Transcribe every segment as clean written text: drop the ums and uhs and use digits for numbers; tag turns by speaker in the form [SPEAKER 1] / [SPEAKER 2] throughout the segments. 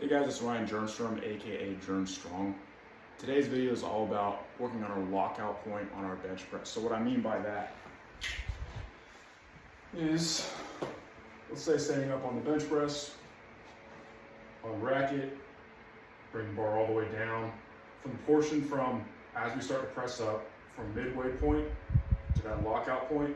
[SPEAKER 1] Hey guys, it's Ryan Jernstrom, aka Jernstrong. Today's video is all about working on our lockout point on our bench press. So what I mean by that is, let's say standing up on the bench press, on the racket, bring the bar all the way down. From the portion from, as we start to press up, from midway point to that lockout point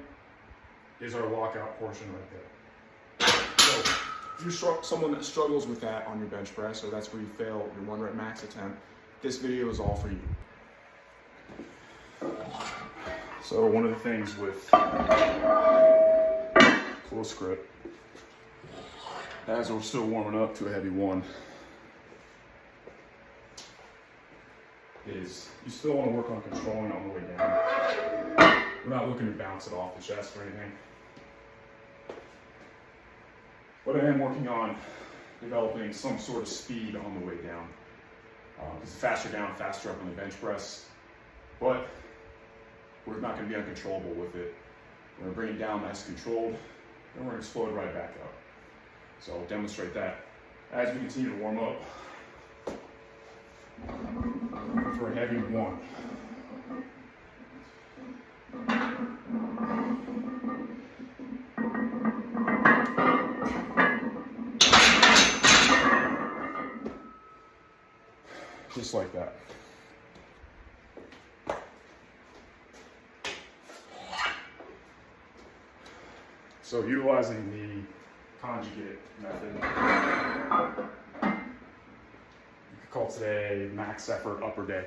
[SPEAKER 1] is our lockout portion right there. So if you're someone that struggles with that on your bench press, or that's where you fail your 1 rep max attempt, this video is all for you. So one of the things with close grip, as we're still warming up to a heavy one, is you still want to work on controlling on the way down. We're not looking to bounce it off the chest or anything. But I am working on developing some sort of speed on the way down. Because faster down, faster up on the bench press. But we're not going to be uncontrollable with it. We're going to bring it down nice and controlled, and we're going to explode right back up. So I'll demonstrate that as we continue to warm up for a heavy one. Just like that. So utilizing the conjugate method, you could call today max effort upper day.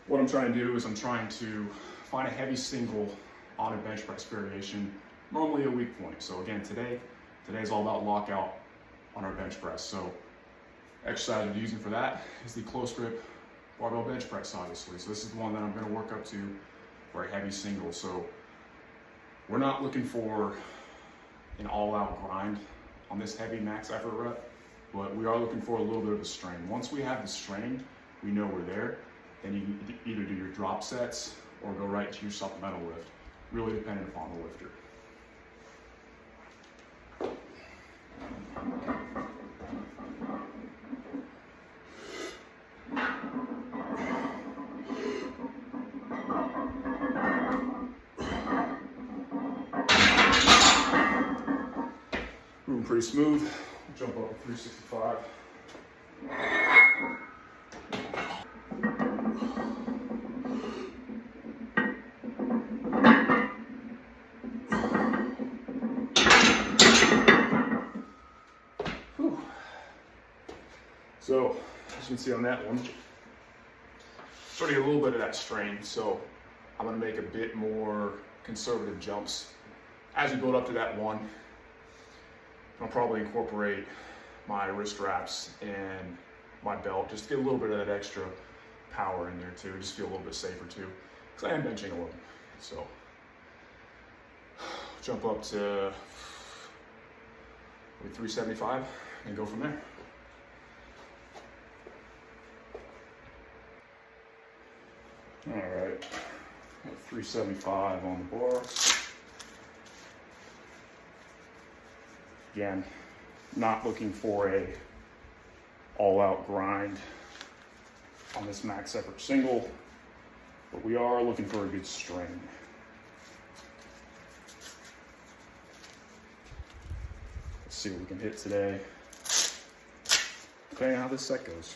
[SPEAKER 1] What I'm trying to do is I'm trying to find a heavy single on a bench press variation, normally a weak point. So again, today's all about lockout on our bench press. So exercise I'm using for that is the close grip barbell bench press, obviously. So this is the one that I'm going to work up to for a heavy single. So we're not looking for an all-out grind on this heavy max effort rep, but we are looking for a little bit of a strain. Once we have the strain, we know we're there, then you can either do your drop sets or go right to your supplemental lift, really dependent upon the lifter. Moving pretty smooth. Jump up to 365. Whew. So, as you can see on that one, starting a little bit of that strain. So I'm going to make a bit more conservative jumps as we build up to that one. I'll probably incorporate my wrist wraps and my belt, just to get a little bit of that extra power in there too, just feel a little bit safer too, because I am benching a little. So jump up to 375 and go from there. All right, 375 on the bar. Again, not looking for a all-out grind on this max effort single, but we are looking for a good strain. Let's see what we can hit today, depending on how this set goes.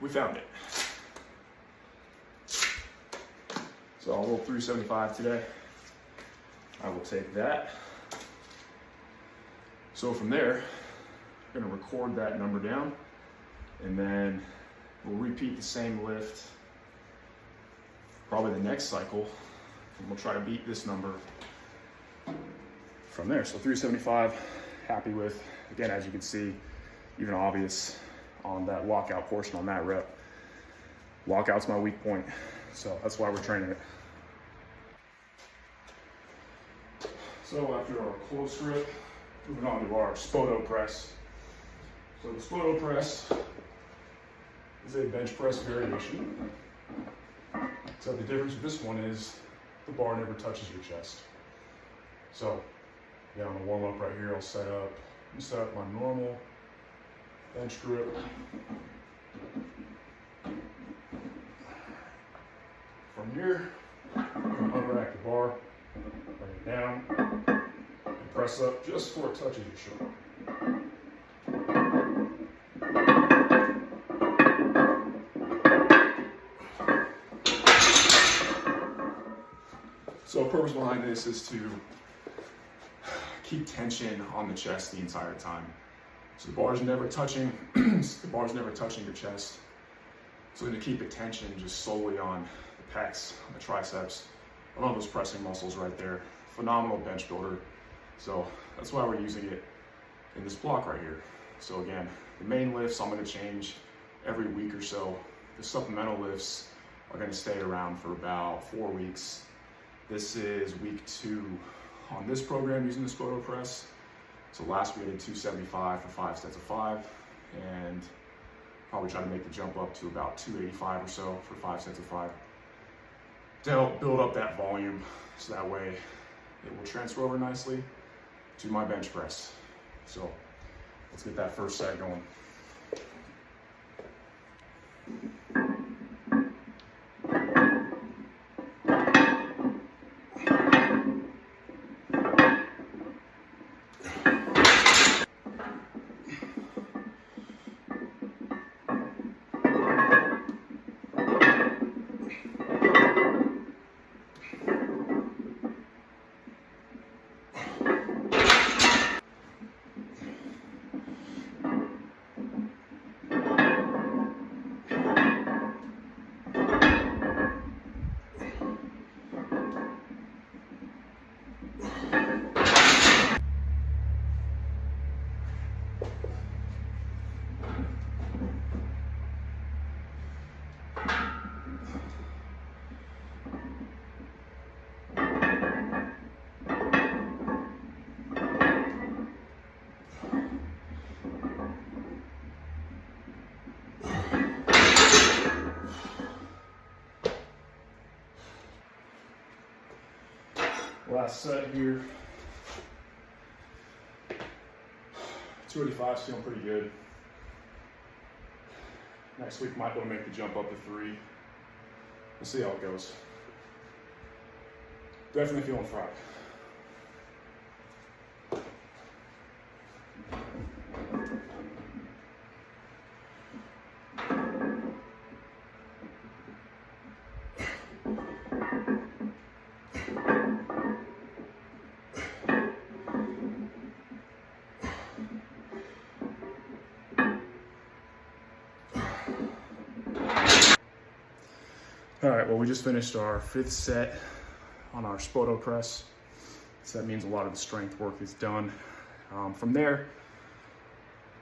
[SPEAKER 1] We found it. So I'll roll 375 today. I will take that. So from there, I'm gonna record that number down And then we'll repeat the same lift probably the next cycle, and we'll try to beat this number from there. So 375, happy with. Again, as you can see, even obvious on that lockout portion on that rep. Lockout's my weak point, so that's why we're training it. So after our close grip, moving on to our Spoto press. So the Spoto press is a bench press variation. So the difference with this one is the bar never touches your chest. So yeah, on the warm up right here, I'll set up my normal bench grip. From here, I'm going to unrack the bar, bring it down, and press up just before it touches your shoulder. So the purpose behind this is to keep tension on the chest the entire time. So the bar's never touching, your chest. So to keep attention just solely on the pecs, on the triceps, and on those pressing muscles right there. Phenomenal bench builder. So that's why we're using it in this block right here. So again, the main lifts I'm going to change every week or so. The supplemental lifts are going to stay around for about 4 weeks. This is week 2 on this program using the Spoto press. So last week I did 275 for 5 sets of 5, and probably try to make the jump up to about 285 or so for 5 sets of 5 to help build up that volume, so that way it will transfer over nicely to my bench press. So let's get that first set going. Last set here. 285 is feeling pretty good. Next week might be able to make the jump up to 3. We'll see how it goes. Definitely feeling fried. All right, well, we just finished our 5th set on our Spoto press. So that means a lot of the strength work is done. From there,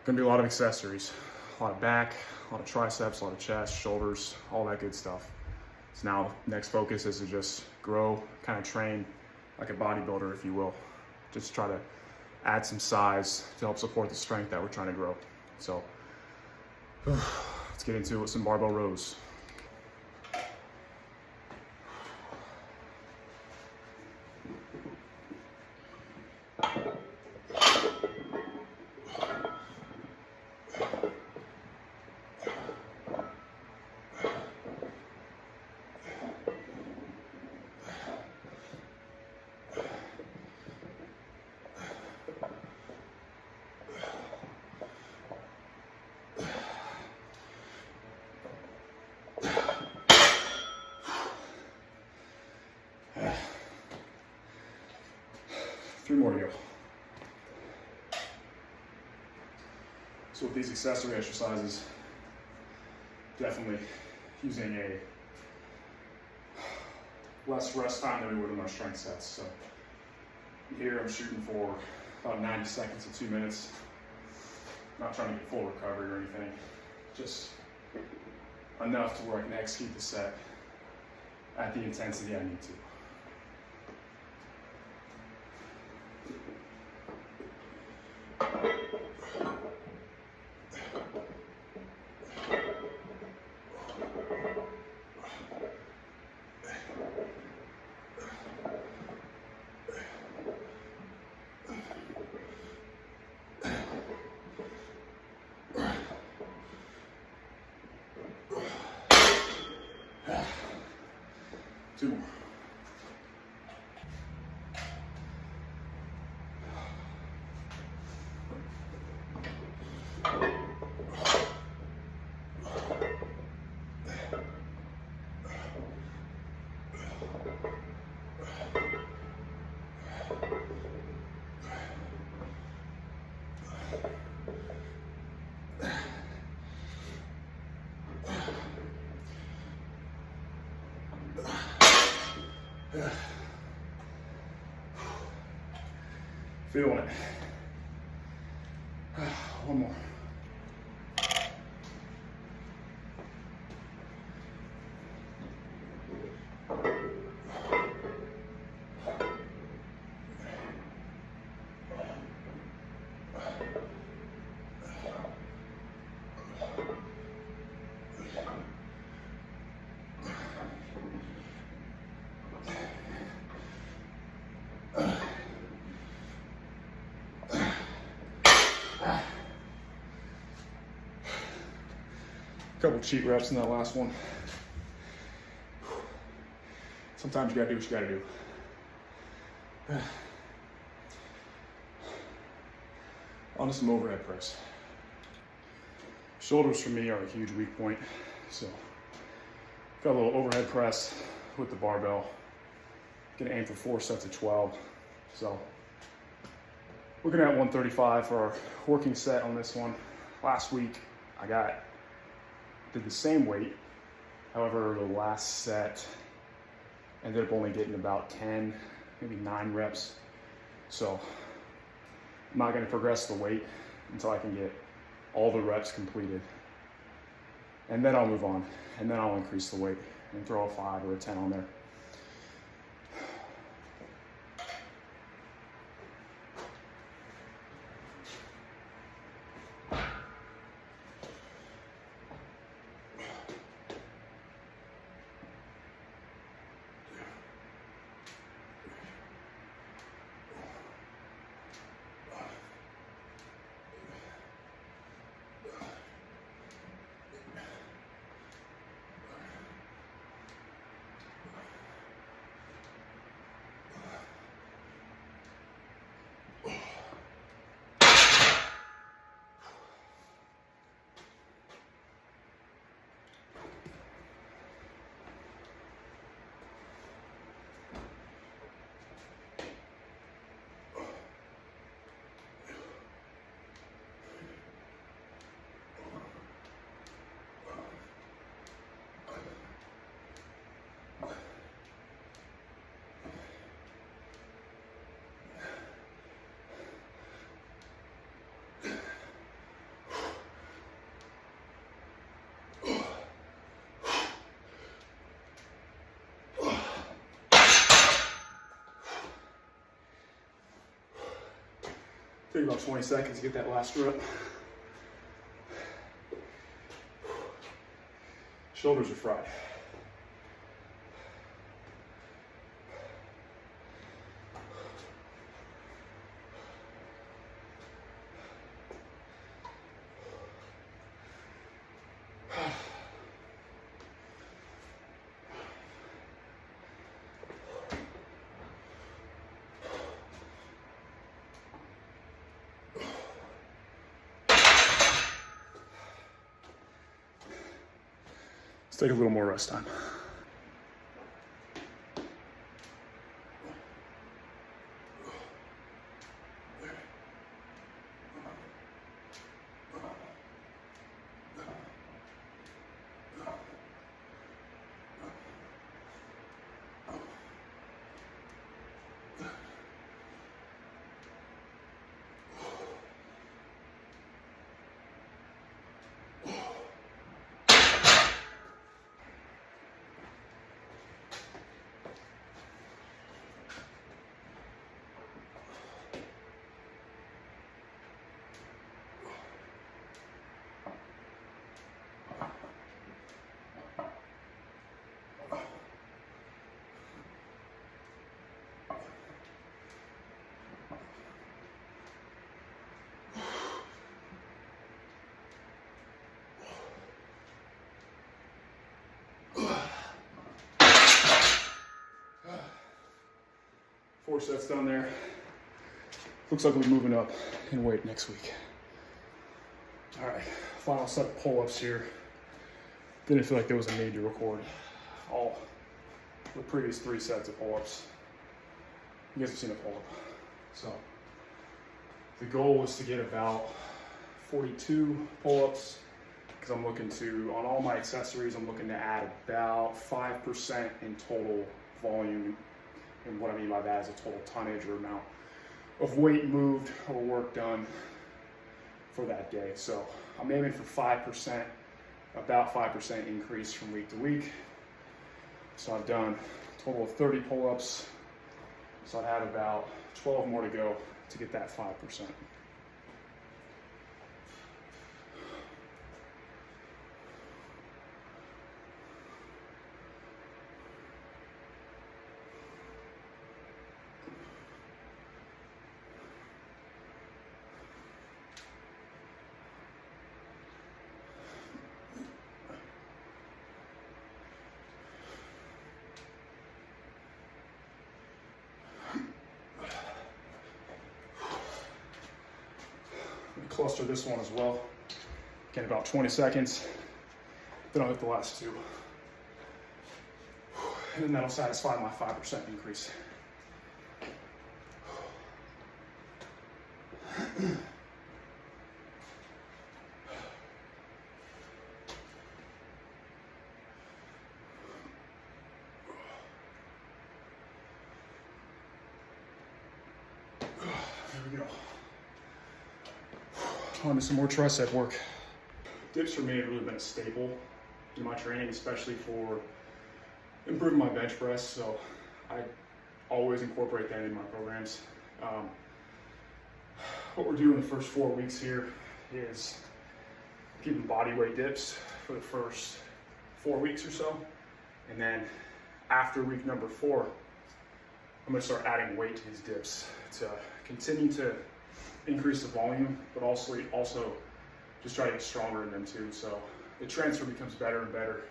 [SPEAKER 1] gonna do a lot of accessories. A lot of back, a lot of triceps, a lot of chest, shoulders, all that good stuff. So now, next focus is to just grow, kind of train like a bodybuilder, if you will. Just try to add some size to help support the strength that we're trying to grow. So, let's get into it with some barbell rows. Three more to go. So with these accessory exercises, definitely using a less rest time than we would in our strength sets. So here I'm shooting for about 90 seconds to 2 minutes. Not trying to get full recovery or anything, just enough to where I can execute the set at the intensity I need to. Two more. Feeling it. One more. Couple cheat reps in that last one. Sometimes you gotta do what you gotta do. On to some overhead press. Shoulders for me are a huge weak point. So got a little overhead press with the barbell. Gonna aim for 4 sets of 12. So looking at 135 for our working set on this one. Last week I did the same weight. However, the last set ended up only getting about 10, maybe 9 reps. So I'm not gonna progress the weight until I can get all the reps completed. And then I'll move on. And then I'll increase the weight and throw a 5 or a 10 on there. Take about 20 seconds to get that last rep. Shoulders are fried. Let's take a little more rest time. 4 sets done there. Looks like we'll be moving up in weight next week. All right, final set of pull-ups here. Didn't feel like there was a need to record all the previous 3 sets of pull-ups. You guys have seen a pull-up. So the goal was to get about 42 pull-ups, because I'm looking to, on all my accessories, I'm looking to add about 5% in total volume. And what I mean by that is a total tonnage or amount of weight moved or work done for that day. So I'm aiming for 5%, about 5% increase from week to week. So I've done a total of 30 pull-ups. So I have about 12 more to go to get that 5%. Cluster this one as well. Again, about 20 seconds. Then I'll hit the last 2. And then that'll satisfy my 5% increase. There we go. On to some more tricep work. Dips for me have really been a staple in my training, especially for improving my bench press. So I always incorporate that in my programs. What we're doing the first 4 weeks here is keeping body weight dips for the first 4 weeks or so. And then after week number 4, I'm gonna start adding weight to these dips to continue to increase the volume, but also just try to get stronger in them too. So the transfer becomes better and better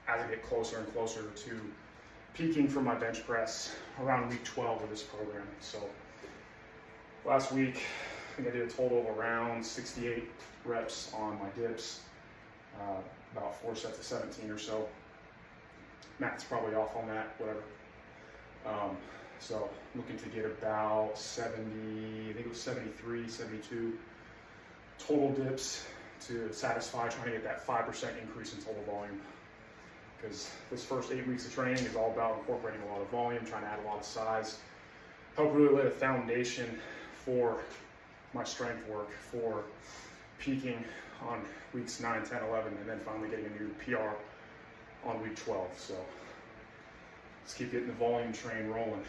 [SPEAKER 1] as I get closer and closer to peaking for my bench press around week 12 of this program. So last week, I think I did a total of around 68 reps on my dips, about 4 sets of 17 or so. Matt's probably off on that, whatever. So looking to get about 70, I think it was 73, 72 total dips to satisfy, trying to get that 5% increase in total volume. Because this first 8 weeks of training is all about incorporating a lot of volume, trying to add a lot of size, help really lay a foundation for my strength work, for peaking on weeks 9, 10, 11, and then finally getting a new PR on week 12. So let's keep getting the volume train rolling.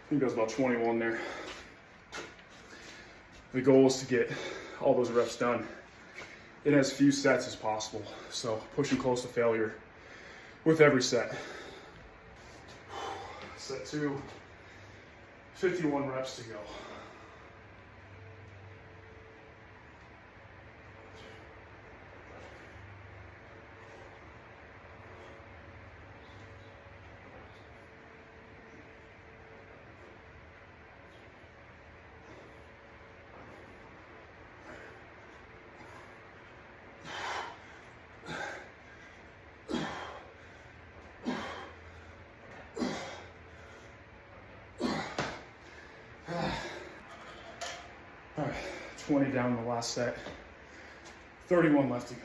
[SPEAKER 1] I think that was about 21 there. The goal is to get all those reps done in as few sets as possible. So pushing close to failure with every set. Set 2, 51 reps to go. All right, 20 down in the last set, 31 left to go.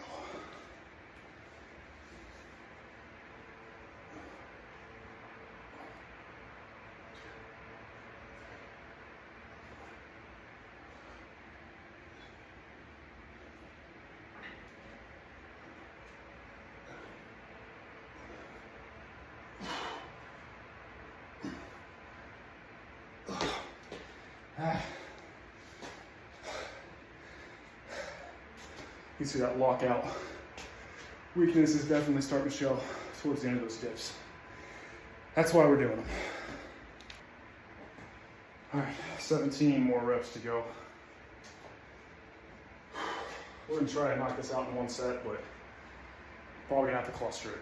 [SPEAKER 1] You see that lockout weakness is definitely starting to show towards the end of those dips. That's why we're doing them. All right, 17 more reps to go. We're gonna try and knock this out in one set, but probably gonna have to cluster it.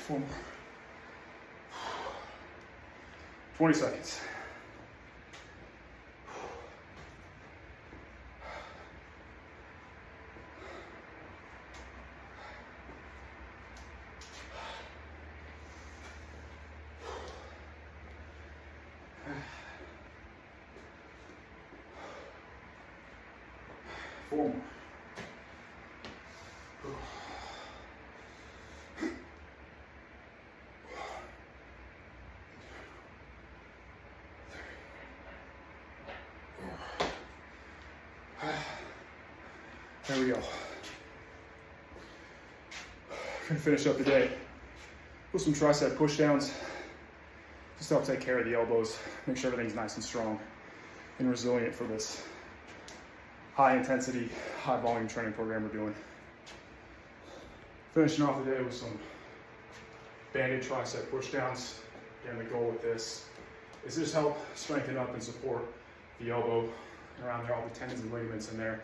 [SPEAKER 1] Four more. 20 seconds. Four more. There we go. Gonna finish up the day with some tricep push downs. Just to help take care of the elbows, make sure everything's nice and strong and resilient for this high intensity, high volume training program we're doing. Finishing off the day with some banded tricep push downs. Again, the goal with this is just help strengthen up and support the elbow around there, all the tendons and ligaments in there.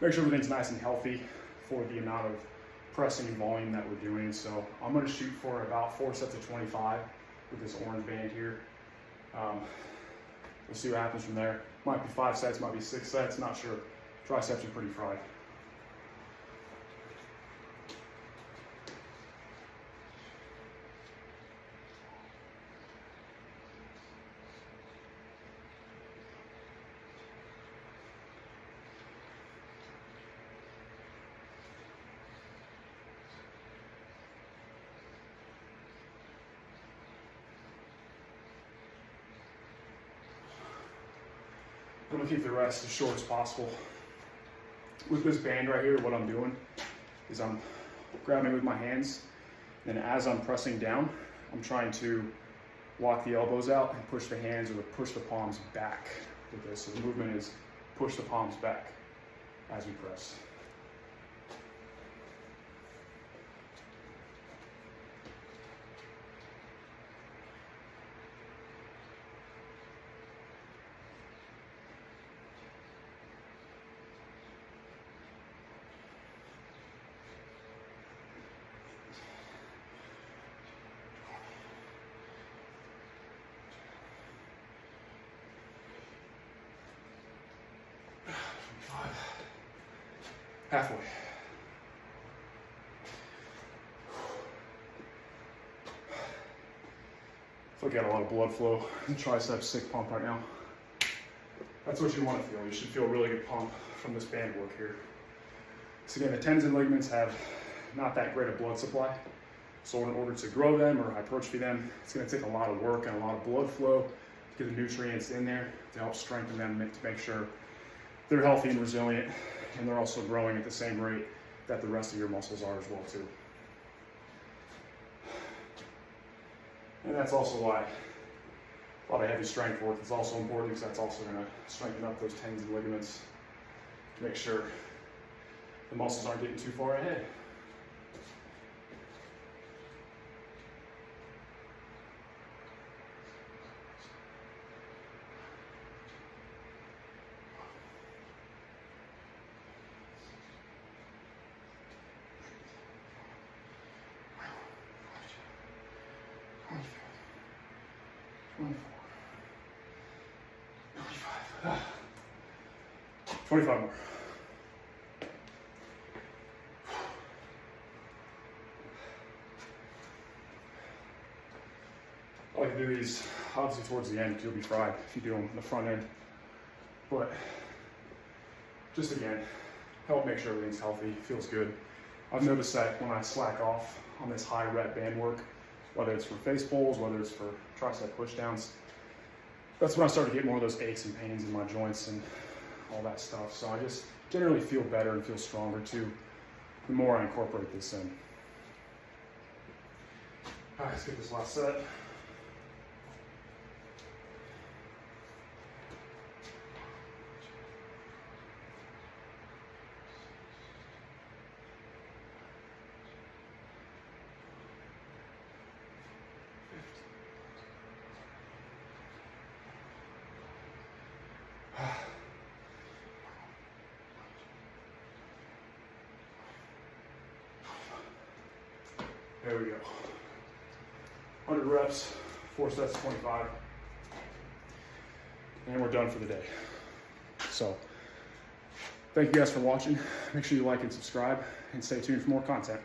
[SPEAKER 1] Make sure everything's nice and healthy for the amount of pressing and volume that we're doing. So I'm gonna shoot for about 4 sets of 25 with this orange band here. We'll see what happens from there. Might be 5 sets, might be 6 sets, not sure. Triceps are pretty fried. I'm gonna keep the rest as short as possible. With this band right here, what I'm doing is I'm grabbing with my hands, and as I'm pressing down, I'm trying to walk the elbows out and push the hands or push the palms back with this. So the movement is push the palms back as we press. Halfway. I got a lot of blood flow. Triceps sick pump right now. That's what you want to feel. You should feel a really good pump from this band work here. So again, the tendons and ligaments have not that great a blood supply. So in order to grow them or hypertrophy them, it's going to take a lot of work and a lot of blood flow to get the nutrients in there to help strengthen them, to make sure they're healthy and resilient, and they're also growing at the same rate that the rest of your muscles are as well too. And that's also why a lot of heavy strength work is also important, because that's also going to strengthen up those tendons and ligaments to make sure the muscles aren't getting too far ahead. Ah. 25 more. I like to do these obviously towards the end, because you'll be fried if you do them in the front end. But just again, help make sure everything's healthy, feels good, I've noticed that when I slack off on this high rep band work, whether it's for face pulls, whether it's for tricep pushdowns, that's when I start to get more of those aches and pains in my joints and all that stuff. So I just generally feel better and feel stronger too the more I incorporate this in. All right, let's get this last set. There we go. 100 reps, 4 sets of 25. And we're done for the day. So, thank you guys for watching. Make sure you like and subscribe and stay tuned for more content.